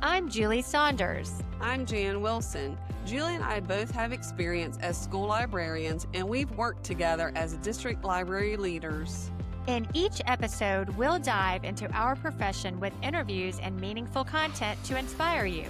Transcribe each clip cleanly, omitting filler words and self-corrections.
I'm Julie Saunders. I'm Jan Wilson. Julie and I both have experience as school librarians, and we've worked together as district library leaders. In each episode, we'll dive into our profession with interviews and meaningful content to inspire you.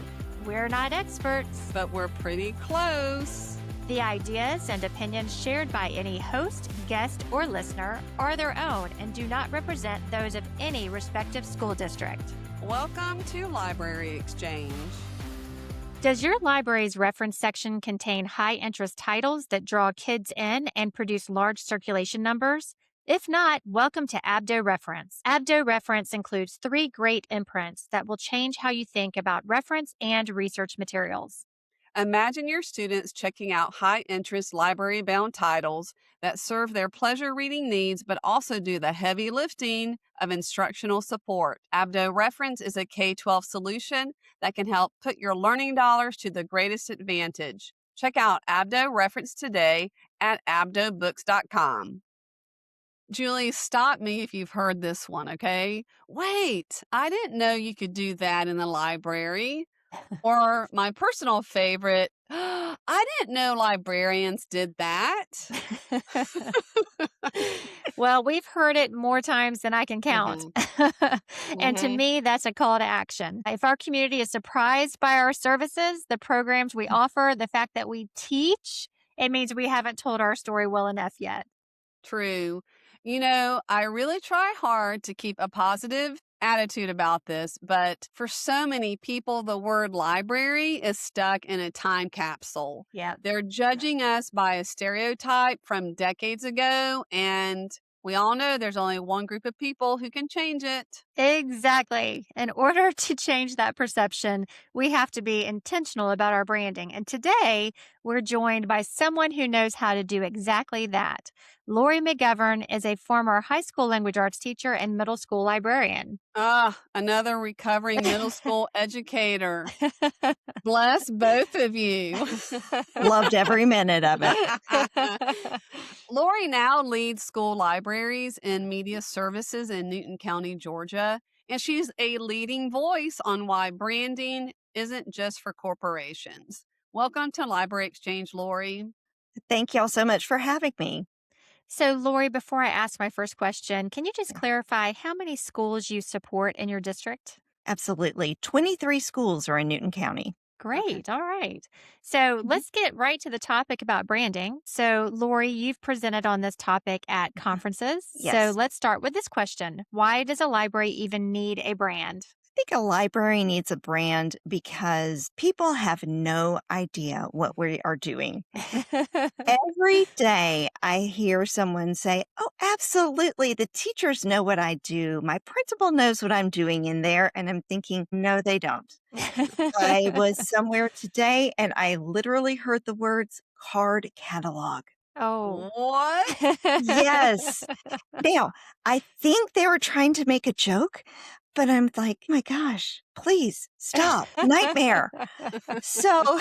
We're not experts, But we're pretty close. The ideas and opinions shared by any host, guest, or listener are their own and do not represent those of any respective school district. Welcome to Library Exchange. Does your library's reference section contain high-interest titles that draw kids in and produce large circulation numbers? If not, welcome to Abdo Reference. Abdo Reference includes 3 great imprints that will change how you think about reference and research materials. Imagine your students checking out high-interest library-bound titles that serve their pleasure reading needs but also do the heavy lifting of instructional support. Abdo Reference is a K-12 solution that can help put your learning dollars to the greatest advantage. Check out Abdo Reference today at abdobooks.com. Julie, stop me if you've heard this one, okay? Wait, I didn't know you could do that in the library. Or my personal favorite, I didn't know librarians did that. Well, we've heard it more times than I can count. And to me, that's a call to action. If our community is surprised by our services, the programs we offer, the fact that we teach, it means we haven't told our story well enough yet. True. You know, I really try hard to keep a positive attitude about this, but for so many people, the word library is stuck in a time capsule. Yeah. They're judging us by a stereotype from decades ago, and we all know there's only one group of people who can change it. Exactly. In order to change that perception, we have to be intentional about our branding. And today, we're joined by someone who knows how to do exactly that. Lori McGovern is a former high school language arts teacher and middle school librarian. Another recovering middle school educator. Bless both of you. Loved every minute of it. Lori now leads school libraries and media services in Newton County, Georgia, and she's a leading voice on why branding isn't just for corporations. Welcome to Library Exchange, Lori. Thank y'all so much for having me. So, Lori, before I ask my first question, can you just clarify how many schools you support in your district? Absolutely. 23 schools are in Newton County. Great. All right. So let's get right to the topic about branding. So, Lori, you've presented on this topic at conferences. Yes. So let's start with this question. Why does a library even need a brand? I think a library needs a brand because people have no idea what we are doing. Every day I hear someone say, "Oh, absolutely. The teachers know what I do. My principal knows what I'm doing in there." And I'm thinking, no, they don't. I was somewhere today and I literally heard the words card catalog. Oh. What? Yes. Now, I think they were trying to make a joke, but I'm like, my gosh, please stop. Nightmare. So,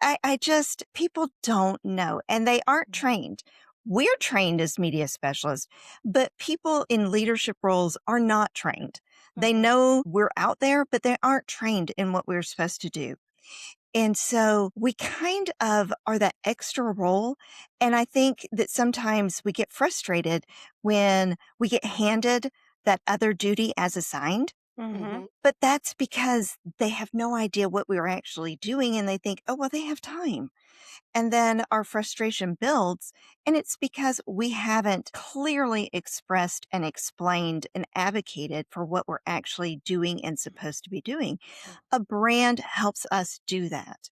I just, people don't know and they aren't trained. We're trained as media specialists, but people in leadership roles are not trained. They know we're out there, but they aren't trained in what we're supposed to do. And so we kind of are that extra role. And I think that sometimes we get frustrated when we get handed that other duty as assigned. But that's because they have no idea what we are actually doing and they think, oh, well, they have time. And then our frustration builds. And it's because we haven't clearly expressed and explained and advocated for what we're actually doing and supposed to be doing. A brand helps us do that.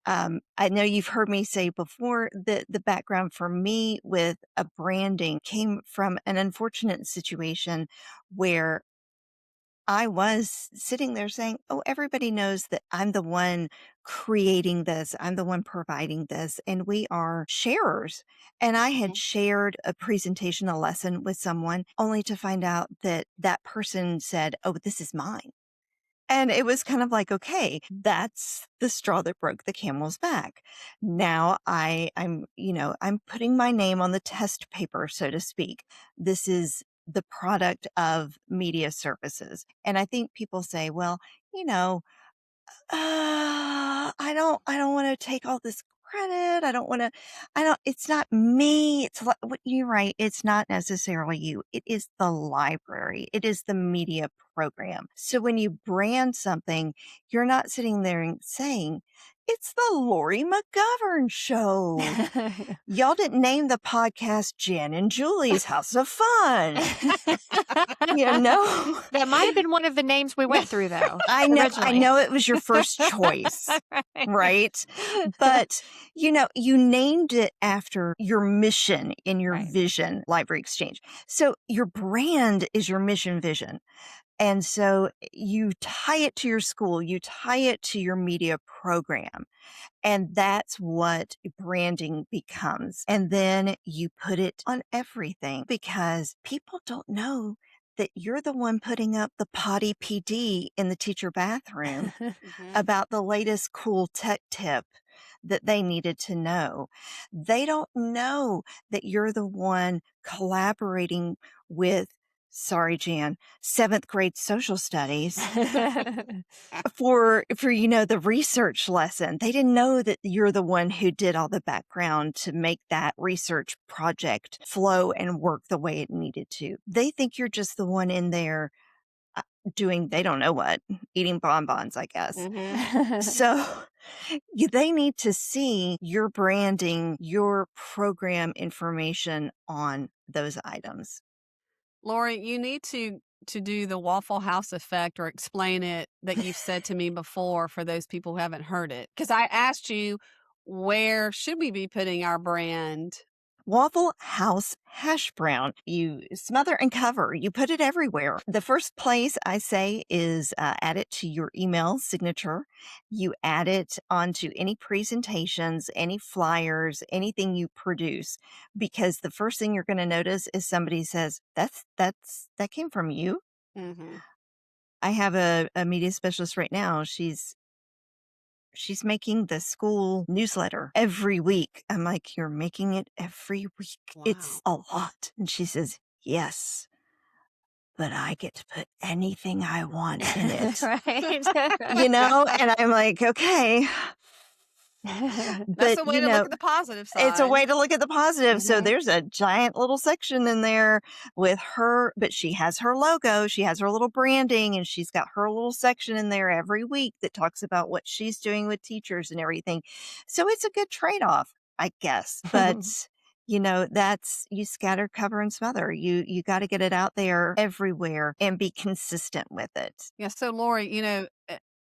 I know you've heard me say before that the background for me with a branding came from an unfortunate situation where I was sitting there saying, oh, everybody knows that I'm the one creating this. I'm the one providing this. And we are sharers. And I had shared a presentation, a lesson with someone only to find out that that person said, oh, this is mine. And it was kind of like, okay, that's the straw that broke the camel's back. Now I'm putting my name on the test paper, so to speak. This is the product of media services. And I think people say, well, you know, I don't want to take all this credit. I don't, it's not me. You're right. It's not necessarily you. It is the library. It is the media program. So when you brand something, you're not sitting there and saying, it's the Lori McGovern show. Y'all didn't name the podcast Jen and Julie's House of Fun. That might have been one of the names we went through, though. I know originally. it was your first choice, right? But, you named it after your mission in your Right. vision, Library Exchange. So your brand is your mission vision. And so you tie it to your school, you tie it to your media program. And that's what branding becomes. And then you put it on everything because people don't know that you're the one putting up the potty PD in the teacher bathroom about the latest cool tech tip that they needed to know. They don't know that you're the one collaborating with, sorry, Jan, 7th grade social studies for the research lesson. They didn't know that you're the one who did all the background to make that research project flow and work the way it needed to. They think you're just the one in there doing, they don't know what, eating bonbons, I guess. So they need to see your branding, your program information on those items. Lori, you need to do the Waffle House effect or explain it that you've said to me before for those people who haven't heard it. Because I asked you, where should we be putting our brand? Waffle House hash brown. You smother and cover. You put it everywhere. The first place I say is add it to your email signature. You add it onto any presentations, any flyers, anything you produce, because the first thing you're going to notice is somebody says, that came from you. Mm-hmm. I have a media specialist right now. She's making the school newsletter every week. I'm like, you're making it every week. Wow. It's a lot. And she says, yes, but I get to put anything I want in it. Right. And I'm like, okay. That's a way to look at the positive side. It's a way to look at the positive. So Mhm. there's a giant little section in there with her, but she has her logo, she has her little branding, and she's got her little section in there every week that talks about what she's doing with teachers and everything. So it's a good trade-off, I guess. But that's, you scatter, cover, and smother. You got to get it out there everywhere and be consistent with it. Yeah. So, Lori,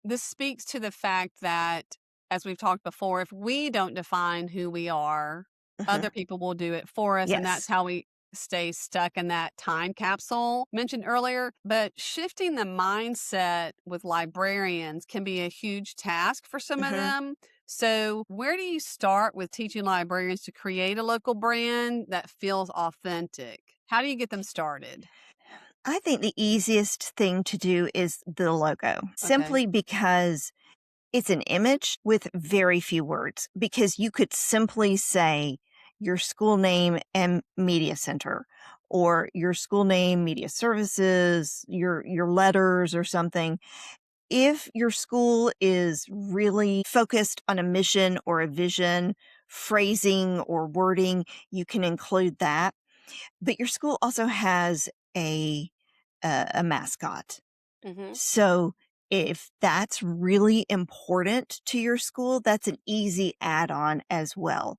this speaks to the fact that, as we've talked before, if we don't define who we are, other people will do it for us. And that's Yes. how we stay stuck in that time capsule mentioned earlier. But shifting the mindset with librarians can be a huge task for some of them. So where do you start with teaching librarians to create a local brand that feels authentic? How do you get them started? I think the easiest thing to do is the logo, simply because it's an image with very few words, because you could simply say your school name and media center, or your school name, media services, your letters or something. If your school is really focused on a mission or a vision, phrasing or wording, you can include that. But your school also has a mascot. So if that's really important to your school, that's an easy add-on as well.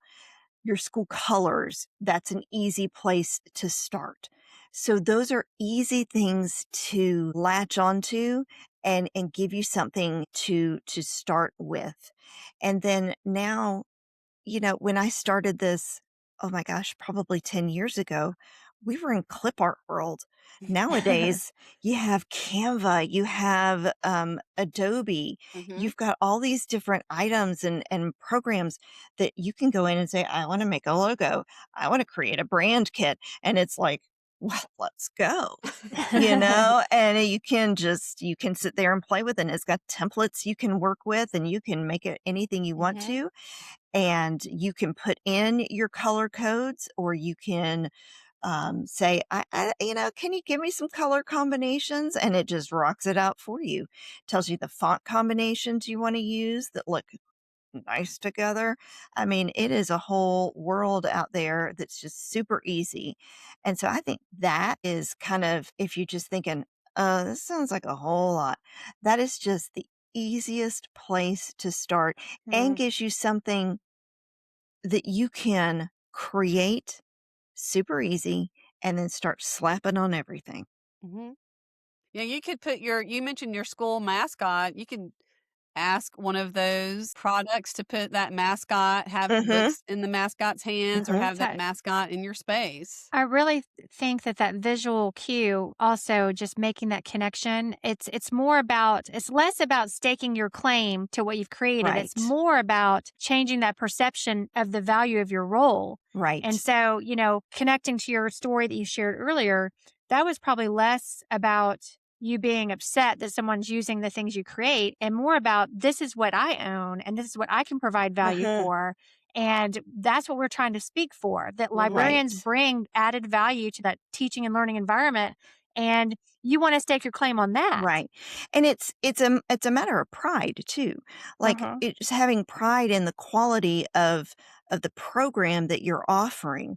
Your school colors, that's an easy place to start. So those are easy things to latch onto and give you something to start with. And then now, when I started this, oh my gosh, probably 10 years ago, we were in clip art world. Nowadays, you have Canva, you have Adobe, you've got all these different items and programs that you can go in and say, I want to make a logo. I want to create a brand kit. And it's like, well, let's go, and you can sit there and play with it. And it's got templates you can work with, and you can make it anything you want to. And you can put in your color codes, or you can say, can you give me some color combinations? And it just rocks it out for you. Tells you the font combinations you want to use that look nice together. I mean, it is a whole world out there that's just super easy. And so I think that is kind of, if you're just thinking, this sounds like a whole lot, that is just the easiest place to start and gives you something that you can create super easy and then start slapping on everything. Mm-hmm. Yeah, you could put you mentioned your school mascot. You can ask one of those products to put that mascot, have Mhm. books in the mascot's hands, or Mhm. have that mascot in your space. I really think that that visual cue also just making that connection, it's more about it's less about staking your claim to what you've created. It's Right. more about changing that perception of the value of your role. And Right. so, connecting to your story that you shared earlier, that was probably less about you being upset that someone's using the things you create and more about this is what I own and this is what I can provide value Mhm. for, and that's what we're trying to speak for, that librarians Right. bring added value to that teaching and learning environment. And you want to stake your claim on that. Right. And it's a matter of pride too. Like Uh-huh. it's having pride in the quality of the program that you're offering.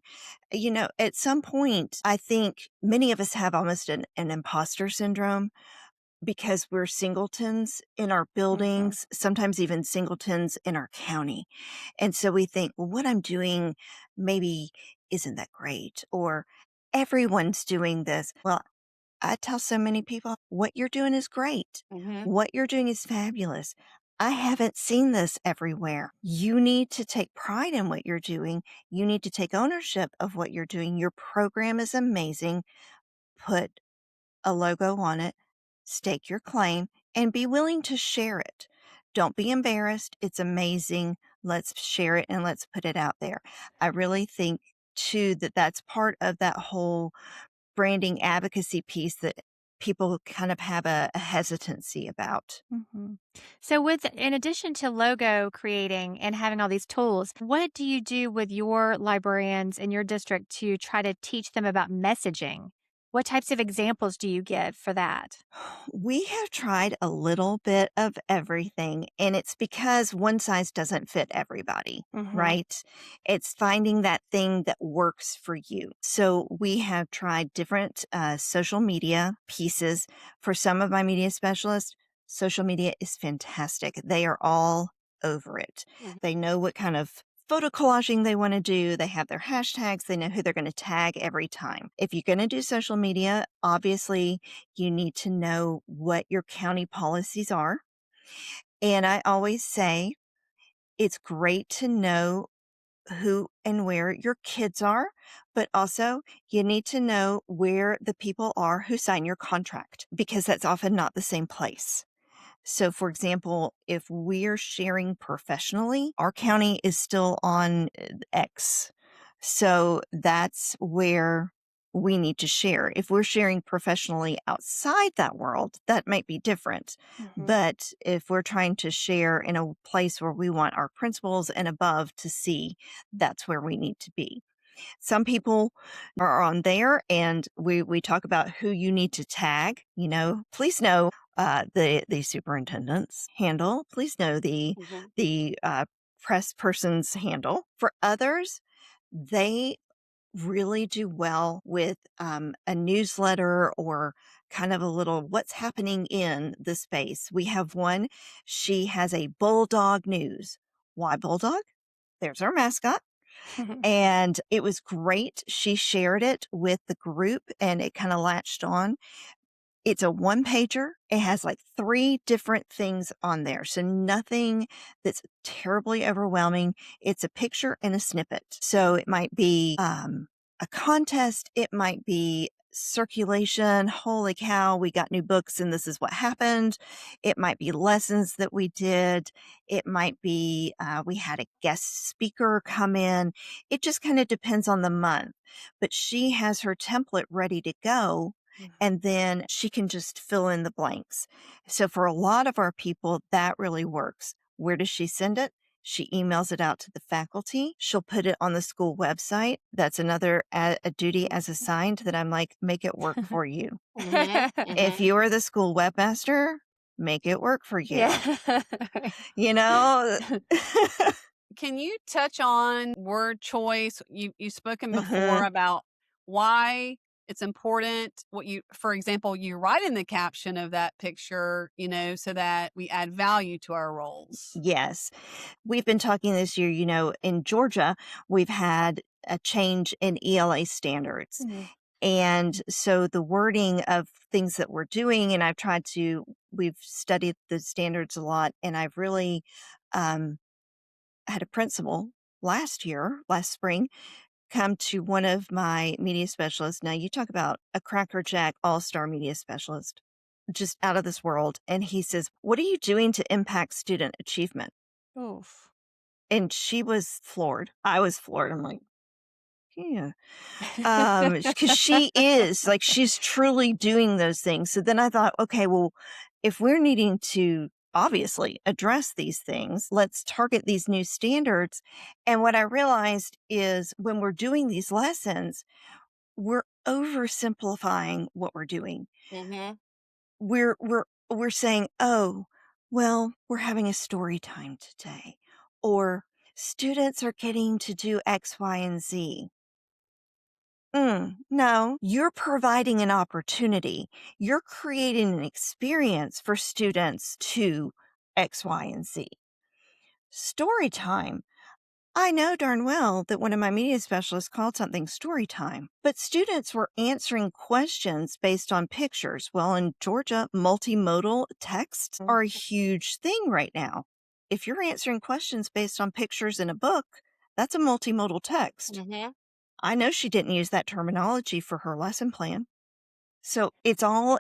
At some point, I think many of us have almost an imposter syndrome because we're singletons in our Uh-huh. buildings, sometimes even singletons in our county. And so we think, well, what I'm doing maybe isn't that great, or everyone's doing this. Well, I tell so many people, what you're doing is great. Mhm. What you're doing is fabulous. I haven't seen this everywhere. You need to take pride in what you're doing. You need to take ownership of what you're doing. Your program is amazing. Put a logo on it, stake your claim, and be willing to share it. Don't be embarrassed. It's amazing. Let's share it and let's put it out there. I really think, too, that that's part of that whole branding advocacy piece that people kind of have a hesitancy about. Mhm. So in addition to logo creating and having all these tools, what do you do with your librarians in your district to try to teach them about messaging? What types of examples do you give for that? We have tried a little bit of everything, and it's because one size doesn't fit everybody, Mhm. right? It's finding that thing that works for you. So we have tried different social media pieces. For some of my media specialists, social media is fantastic. They are all over it. Mhm. They know what kind of photo collaging they want to do. They have their hashtags. They know who they're going to tag every time. If you're going to do social media, obviously you need to know what your county policies are. And I always say it's great to know who and where your kids are, but also you need to know where the people are who sign your contract because that's often not the same place. So, for example, if we're sharing professionally, our county is still on X. So that's where we need to share. If we're sharing professionally outside that world, that might be different. Mhm. But if we're trying to share in a place where we want our principals and above to see, that's where we need to be. Some people are on there and we talk about who you need to tag. Please know the superintendent's handle. Please know Mhm. the press person's handle. For others, they really do well with a newsletter or kind of a little what's happening in the space. We have one. She has a bulldog news. Why bulldog? There's our mascot. And it was great. She shared it with the group and it kind of latched on. It's a one pager. It has like 3 different things on there. So nothing that's terribly overwhelming. It's a picture and a snippet. So it might be a contest. It might be circulation. Holy cow, we got new books and this is what happened. It might be lessons that we did. It might be we had a guest speaker come in. It just kind of depends on the month. But she has her template ready to go and then she can just fill in the blanks. So for a lot of our people, that really works. Where does she send it? She emails it out to the faculty. She'll put it on the school website. That's another a duty as assigned that I'm like, make it work for you. If you are the school webmaster, make it work for you. Yeah. You know? Can you touch on word choice? You've spoken before Mhm. about why it's important what you, for example, you write in the caption of that picture, so that we add value to our roles. Yes. We've been talking this year, in Georgia, we've had a change in ELA standards. Mhm. And so the wording of things that we're doing, and we've studied the standards a lot, and I've really had a principal last spring, come to one of my media specialists. Now, you talk about a crackerjack all-star media specialist, just out of this world. And he says, "What are you doing to impact student achievement?" Oof. And she was floored. I was floored. I'm like, yeah. Because she is like, she's truly doing those things. So then I thought, okay, well, if we're needing to obviously address these things, let's target these new standards. And what I realized is when we're doing these lessons, we're oversimplifying what we're doing. We're saying, "Oh, well, we're having a story time today," or "Students are getting to do X, Y, and Z." No, you're providing an opportunity. You're creating an experience for students to X, Y, and Z. Story time. I know darn well that one of my media specialists called something story time, but students were answering questions based on pictures. Well, in Georgia, multimodal texts are a huge thing right now. If you're answering questions based on pictures in a book, that's a multimodal text. I know she didn't use that terminology for her lesson plan. So it's all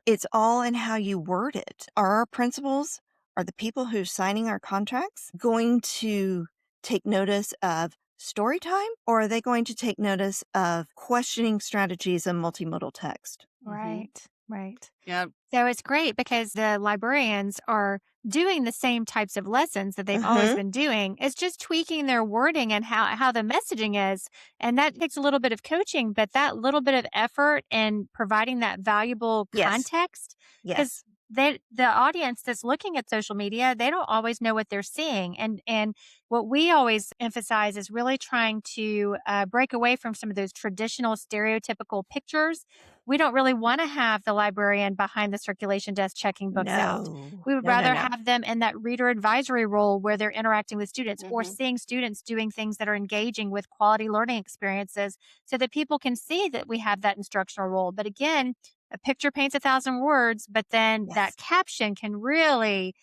in how you word it. Are our principals, are the people who's signing our contracts going to take notice of story time, or are they going to take notice of questioning strategies and multimodal text? Right. Right. Yeah. So it's great because the librarians are doing the same types of lessons that they've always Mm-hmm. been doing. It's just tweaking their wording and how the messaging is. And that takes a little bit of coaching, but that little bit of effort and providing that valuable Yes. context, because Yes. the audience that's looking at social media, they don't always know what they're seeing. And what we always emphasize is really trying to break away from some of those traditional stereotypical pictures. We don't really want to have the librarian behind the circulation desk checking books out. No. We would No, no, rather no. have them in that reader advisory role where they're interacting with students or seeing students doing things that are engaging with quality learning experiences so that people can see that we have that instructional role. But again, a picture paints 1,000 words, but then that Yes. caption can really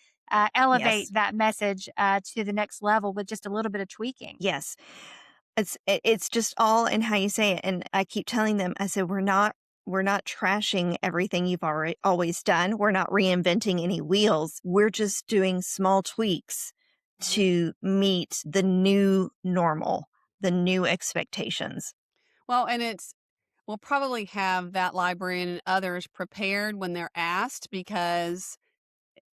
elevate Yes. that message to the next level with just a little bit of tweaking. Yes. It's just all in how you say it, and I keep telling them, I said, we're not trashing everything you've already always done. We're not reinventing any wheels. We're just doing small tweaks to meet the new normal, the new expectations. Well, and we'll probably have that librarian and others prepared when they're asked, because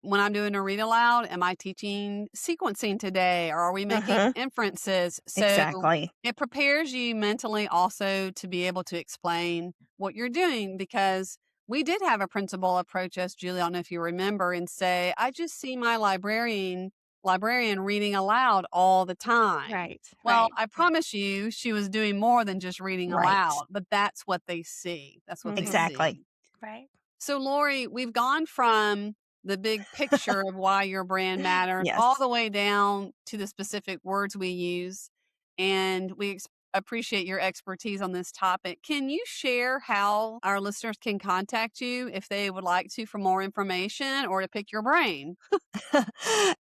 when I'm doing a read aloud, am I teaching sequencing today, or are we making Uh-huh. inferences? So Exactly. it prepares you mentally also to be able to explain what you're doing, because we did have a principal approach us, Julie, I don't know if you remember, and say, I just see my librarian reading aloud all the time. Right, Well, right, I promise you she was doing more than just reading Right. aloud, but that's what they see. That's what they Exactly. see. right. So, Lori, we've gone from the big picture of why your brand matters all Yes. the way down to the specific words we use. And we appreciate your expertise on this topic. Can you share how our listeners can contact you if they would like to for more information or to pick your brain?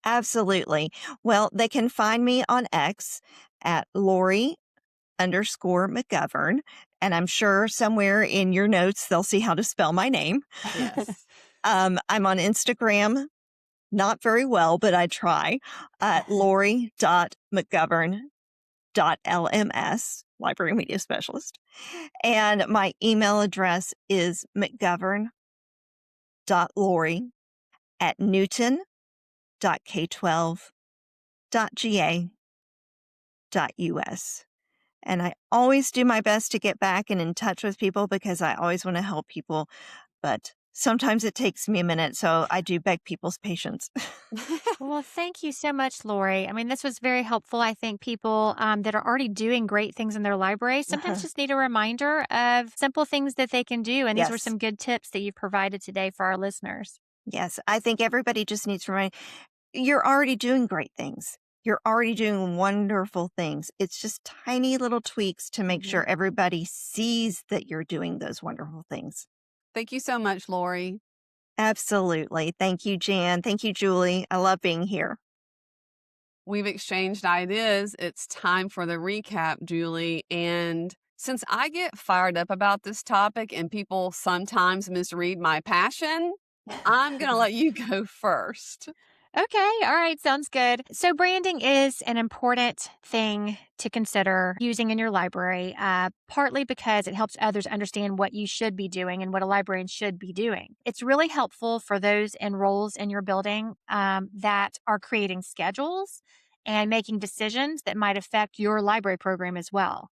Absolutely. Well, they can find me on X at Lori_McGovern. And I'm sure somewhere in your notes, they'll see how to spell my name. Yes. I'm on Instagram, not very well, but I try, at Lori.McGovern.LMS, Library Media Specialist. And my email address is mcgovern.lori@newton.k12.edu. And I always do my best to get back and in touch with people because I always want to help people. But sometimes it takes me a minute, so I do beg people's patience. Well, thank you so much, Lori. I mean, this was very helpful. I think people that are already doing great things in their library sometimes just need a reminder of simple things that they can do. And these were Yes. some good tips that you've provided today for our listeners. Yes. I think everybody just needs to remind you're already doing great things. You're already doing wonderful things. It's just tiny little tweaks to make sure everybody sees that you're doing those wonderful things. Thank you so much, Lori. Absolutely. Thank you, Jan. Thank you, Julie. I love being here. We've exchanged ideas. It's time for the recap, Julie. And since I get fired up about this topic and people sometimes misread my passion, I'm going to let you go first. Okay. All right. Sounds good. So, branding is an important thing to consider using in your library, partly because it helps others understand what you should be doing and what a librarian should be doing. It's really helpful for those in roles in your building that are creating schedules and making decisions that might affect your library program as well.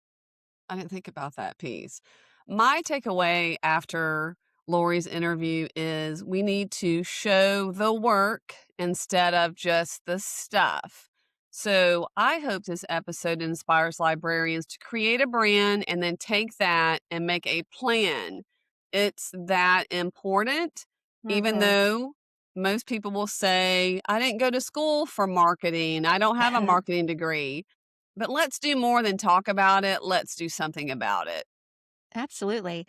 I didn't think about that piece. My takeaway after Lori's interview is we need to show the work instead of just the stuff. So I hope this episode inspires librarians to create a brand and then take that and make a plan. It's that important, even Mhm. though most people will say, I didn't go to school for marketing, I don't have a marketing degree. But let's do more than talk about it. Let's do something about it. Absolutely.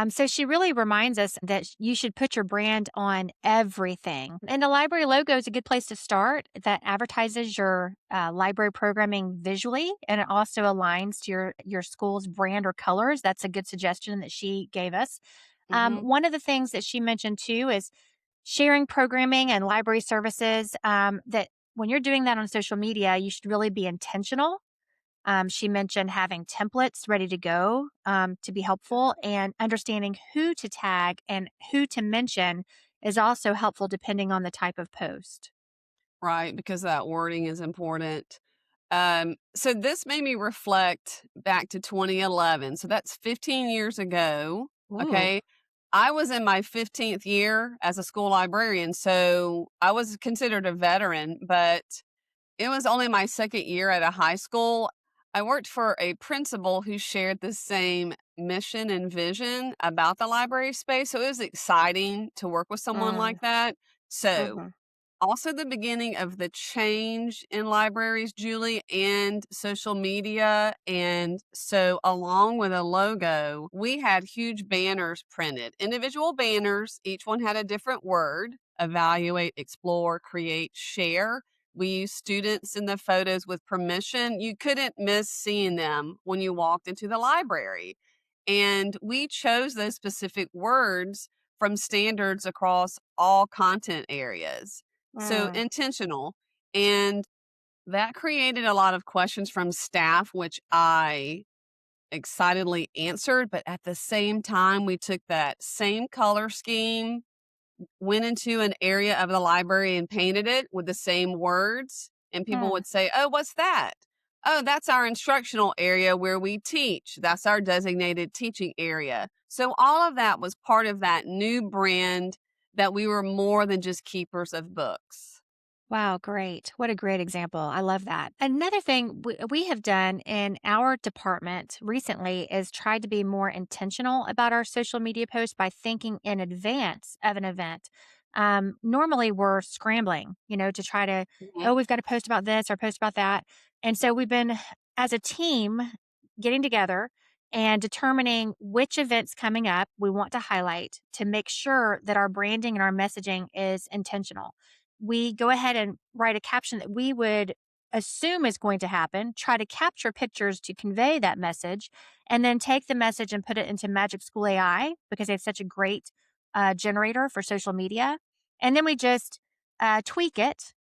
So she really reminds us that you should put your brand on everything. And the library logo is a good place to start that advertises your library programming visually and it also aligns to your school's brand or colors. That's a good suggestion that she gave us. Hmm. One of the things that she mentioned too is sharing programming and library services that when you're doing that on social media, you should really be intentional. She mentioned having templates ready to go to be helpful, and understanding who to tag and who to mention is also helpful depending on the type of post. Right, because that wording is important. So this made me reflect back to 2011. So that's 15 years ago. Ooh, Okay. I was in my 15th year as a school librarian. So I was considered a veteran, but it was only my second year at a high school. I worked for a principal who shared the same mission and vision about the library space, so it was exciting to work with someone Mm, like that. So, mhm, also the beginning of the change in libraries, Julie, and social media. And so, along with a logo, we had huge banners printed, individual banners. Each one had a different word: evaluate, explore, create, share. We used students in the photos with permission. You couldn't miss seeing them when you walked into the library. And we chose those specific words from standards across all content areas. So mm, intentional. And that created a lot of questions from staff, which I excitedly answered. But at the same time, we took that same color scheme, went into an area of the library and painted it with the same words. And people mm. would say, oh, what's that? Oh, that's our instructional area where we teach. That's our designated teaching area. So all of that was part of that new brand that we were more than just keepers of books. Wow, great. What a great example. I love that. Another thing we have done in our department recently is tried to be more intentional about our social media posts by thinking in advance of an event. Normally, we're scrambling, to try to, Mhm. oh, we've got to post about this or post about that. And so we've been, as a team, getting together and determining which events coming up we want to highlight to make sure that our branding and our messaging is intentional. We go ahead and write a caption that we would assume is going to happen, try to capture pictures to convey that message, and then take the message and put it into Magic School AI because they have such a great generator for social media. And then we just tweak it,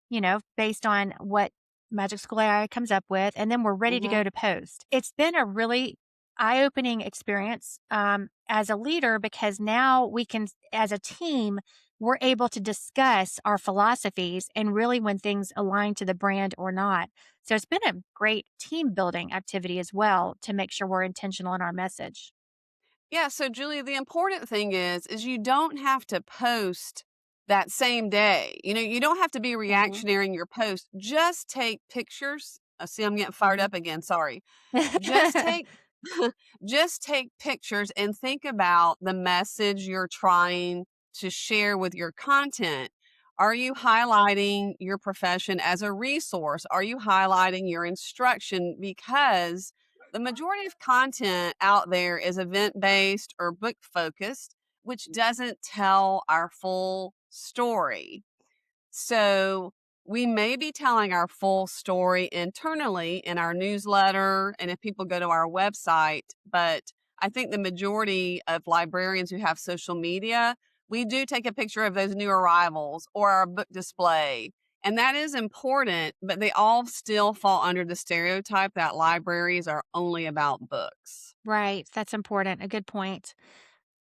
based on what Magic School AI comes up with, and then we're ready to Mhm. go to post. It's been a really eye-opening experience as a leader because now we can, as a team, we're able to discuss our philosophies and really when things align to the brand or not. So it's been a great team building activity as well to make sure we're intentional in our message. Yeah, so Julie, the important thing is you don't have to post that same day. You don't have to be Hmm. reactionary in your post. Just take pictures. See, I'm getting fired Hmm. up again. Sorry. Just take just take pictures and think about the message you're trying to share with your content. Are you highlighting your profession as a resource? Are you highlighting your instruction? Because the majority of content out there is event based or book focused, which doesn't tell our full story. So we may be telling our full story internally in our newsletter and if people go to our website, but I think the majority of librarians who have social media, we do take a picture of those new arrivals or our book display. And that is important, but they all still fall under the stereotype that libraries are only about books. Right. That's important. A good point.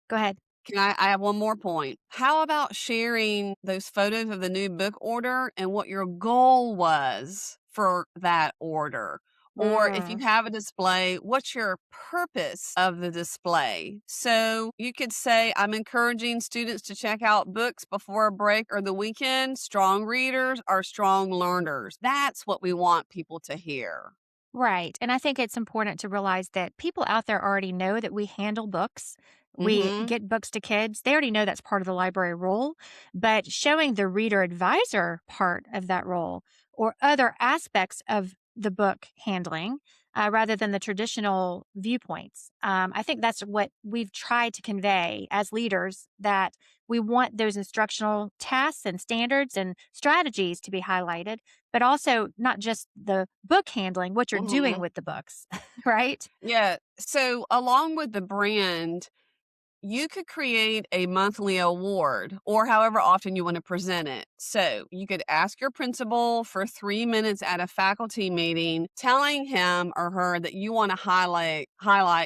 Go ahead. I have one more point. How about sharing those photos of the new book order and what your goal was for that order? Or if you Mm, have a display, what's your purpose of the display? So you could say, I'm encouraging students to check out books before a break or the weekend. Strong readers are strong learners. That's what we want people to hear. right. And I think it's important to realize that people out there already know that we handle books. We Mm-hmm. get books to kids. They already know that's part of the library role, but showing the reader advisor part of that role or other aspects of the book handling rather than the traditional viewpoints. I think that's what we've tried to convey as leaders that we want those instructional tasks and standards and strategies to be highlighted but also not just the book handling, what you're doing Mm-hmm. with the books, right? Yeah. So along with the brand, you could create a monthly award or however often you want to present it. So you could ask your principal for 3 minutes at a faculty meeting, telling him or her that you want to highlight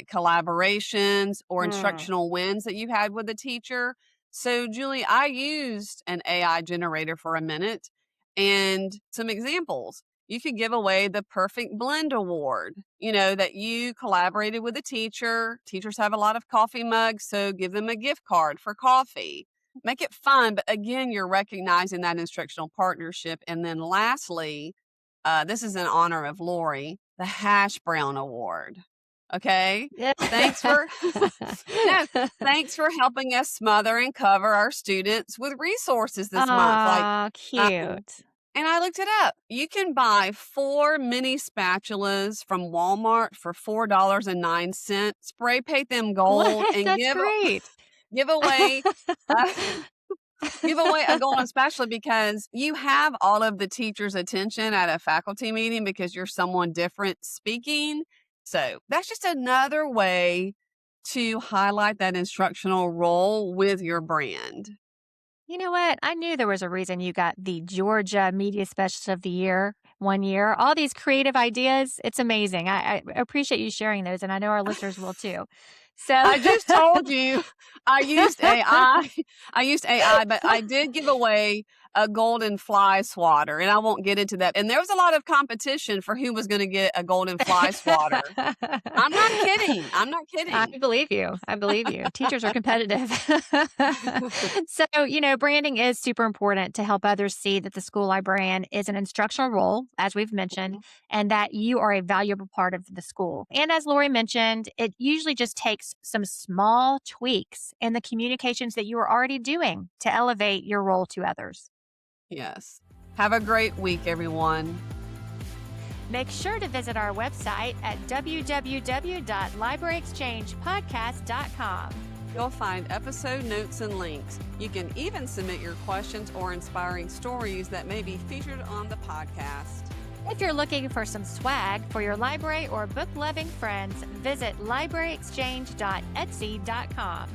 collaborations or Mm. instructional wins that you had with a teacher. So Julie, I used an AI generator for a minute and some examples. You could give away the perfect blend award, that you collaborated with a teacher. Teachers have a lot of coffee mugs, so give them a gift card for coffee. Make it fun, but again, you're recognizing that instructional partnership. And then lastly, this is in honor of Lori, the Hash Brown Award. Okay. Yeah. Thanks for no, thanks for helping us smother and cover our students with resources this month. Aw, Um, cute. and I looked it up. You can buy 4 mini spatulas from Walmart for $4.09. Spray paint them gold What? and That's great. give away uh, give away a golden spatula because you have all of the teacher's attention at a faculty meeting because you're someone different speaking. So that's just another way to highlight that instructional role with your brand. You know what? I knew there was a reason you got the Georgia Media Specialist of the Year one year. All these creative ideas, it's amazing. I appreciate you sharing those, and I know our listeners will too. So, I just told you I used AI. I used AI, but I did give away a golden fly swatter, and I won't get into that. And there was a lot of competition for who was going to get a golden fly swatter. I'm not kidding. I'm not I kidding. believe you. I believe you. Teachers are competitive. So, branding is super important to help others see that the school librarian is an instructional role, as we've mentioned, Mhm. and that you are a valuable part of the school. And as Lori mentioned, it usually just takes some small tweaks in the communications that you are already doing to elevate your role to others. Yes. Have a great week, everyone. Make sure to visit our website at www.libraryexchangepodcast.com. You'll find episode notes and links. You can even submit your questions or inspiring stories that may be featured on the podcast. If you're looking for some swag for your library or book loving friends, visit libraryexchange.etsy.com.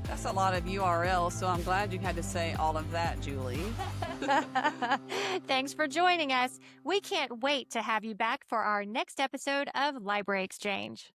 That's a lot of URLs, so I'm glad you had to say all of that, Julie. Thanks for joining us. We can't wait to have you back for our next episode of Library Exchange.